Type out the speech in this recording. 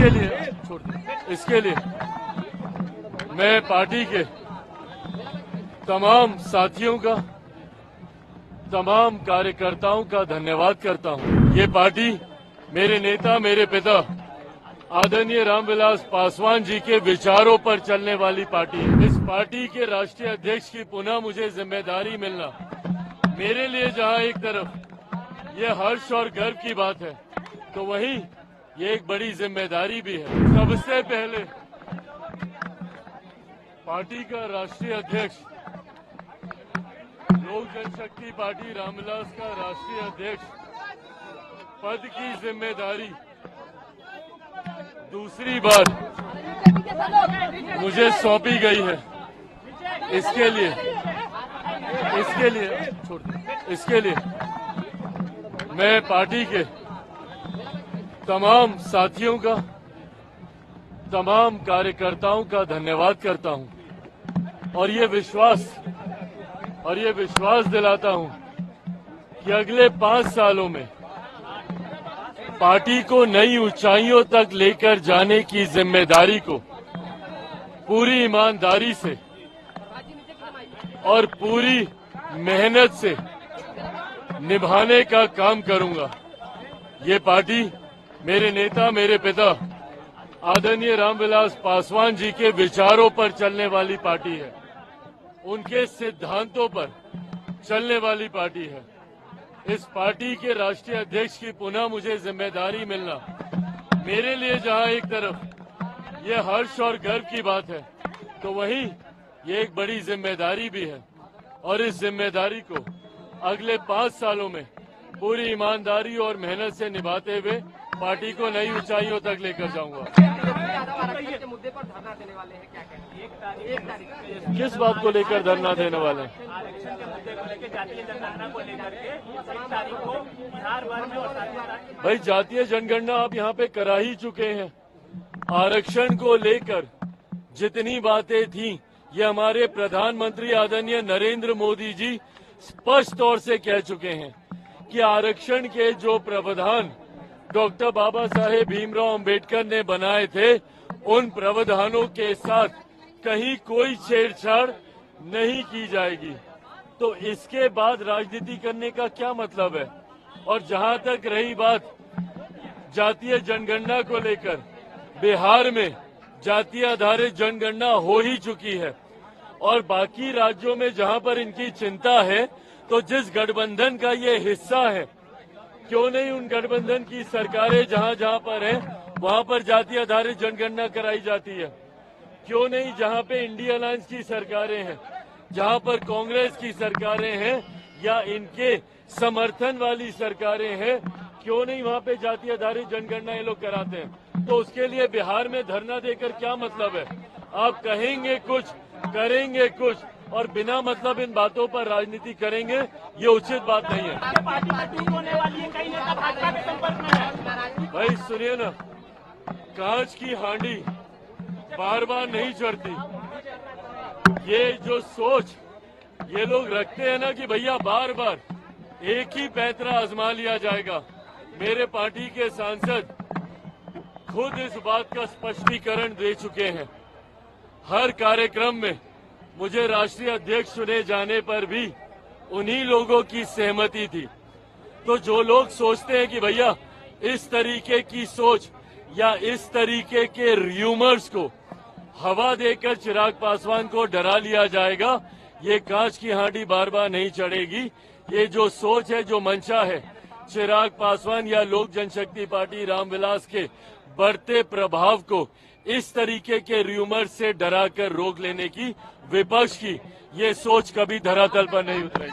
इसके लिए मैं पार्टी के तमाम साथियों का, तमाम कार्यकर्ताओं का धन्यवाद करता हूं। ये पार्टी मेरे नेता, मेरे पिता आदरणीय रामविलास पासवान जी के विचारों पर चलने वाली पार्टी है। इस पार्टी के राष्ट्रीय अध्यक्ष की पुनः मुझे जिम्मेदारी मिलना मेरे लिए जहां एक तरफ ये हर्ष और गर्व की बात है, तो वहीं ये एक बड़ी जिम्मेदारी भी है। सबसे पहले पार्टी का राष्ट्रीय अध्यक्ष, लोक जनशक्ति पार्टी रामविलास का राष्ट्रीय अध्यक्ष पद की जिम्मेदारी दूसरी बार मुझे सौंपी गई है। इसके लिए मैं पार्टी के तमाम साथियों का, तमाम कार्यकर्ताओं का धन्यवाद करता हूं और ये विश्वास दिलाता हूं कि अगले 5 सालों में पार्टी को नई ऊंचाइयों तक लेकर जाने की जिम्मेदारी को पूरी ईमानदारी से और पूरी मेहनत से निभाने का काम करूंगा। ये पार्टी मेरे नेता, मेरे पिता आदरणीय रामविलास पासवान जी के विचारों पर चलने वाली पार्टी है, उनके सिद्धांतों पर चलने वाली पार्टी है। इस पार्टी के राष्ट्रीय अध्यक्ष की पुनः मुझे जिम्मेदारी मिलना मेरे लिए जहां एक तरफ ये हर्ष और गर्व की बात है, तो वहीं ये एक बड़ी जिम्मेदारी भी है और इस जिम्मेदारी को अगले 5 सालों में पूरी ईमानदारी और मेहनत से निभाते हुए पार्टी को नई ऊंचाइयों तक लेकर जाऊंगा। किस बात को लेकर धरना देने वाले हैं? भाई, जातीय जनगणना आप यहाँ पे करा ही चुके हैं। आरक्षण को लेकर जितनी बातें थी, ये हमारे प्रधानमंत्री आदरणीय नरेंद्र मोदी जी स्पष्ट तौर से कह चुके हैं कि आरक्षण के जो प्रावधान डॉक्टर बाबा साहेब भीमराव अंबेडकर ने बनाए थे, उन प्रावधानों के साथ कहीं कोई छेड़छाड़ नहीं की जाएगी। तो इसके बाद राजनीति करने का क्या मतलब है? और जहां तक रही बात जातीय जनगणना को लेकर, बिहार में जातीय आधारित जनगणना हो ही चुकी है और बाकी राज्यों में जहां पर इनकी चिंता है, तो जिस गठबंधन का ये हिस्सा है, क्यों नहीं उन गठबंधन की सरकारें जहां जहां पर है वहां पर जातीय आधारित जनगणना कराई जाती है? क्यों नहीं जहां पे इंडिया अलायंस की सरकारें हैं, जहां पर कांग्रेस की सरकारें हैं या इनके समर्थन वाली सरकारें हैं, क्यों नहीं वहां पे जातीय आधारित जनगणना ये लोग कराते हैं? तो उसके लिए बिहार में धरना देकर क्या मतलब है? आप कहेंगे कुछ, करेंगे कुछ और बिना मतलब इन बातों पर राजनीति करेंगे, ये उचित बात नहीं है। भाई सुनिए ना, कांच की हांडी बार बार नहीं चढ़ती। ये जो सोच ये लोग रखते हैं ना कि भैया बार बार एक ही पैंतरा आजमा लिया जाएगा, मेरे पार्टी के सांसद खुद इस बात का स्पष्टीकरण दे चुके हैं। हर कार्यक्रम में मुझे राष्ट्रीय अध्यक्ष चुने जाने पर भी उन्हीं लोगों की सहमति थी। तो जो लोग सोचते हैं कि भैया इस तरीके की सोच या इस तरीके के र्यूमर्स को हवा देकर चिराग पासवान को डरा लिया जाएगा, ये कांच की हांडी बार बार नहीं चढ़ेगी। ये जो सोच है, जो मंशा है, चिराग पासवान या लोक जनशक्ति पार्टी रामविलास के बढ़ते प्रभाव को इस तरीके के र्यूमर से डराकर रोक लेने की, विपक्ष की ये सोच कभी धरातल पर नहीं उतरेगी।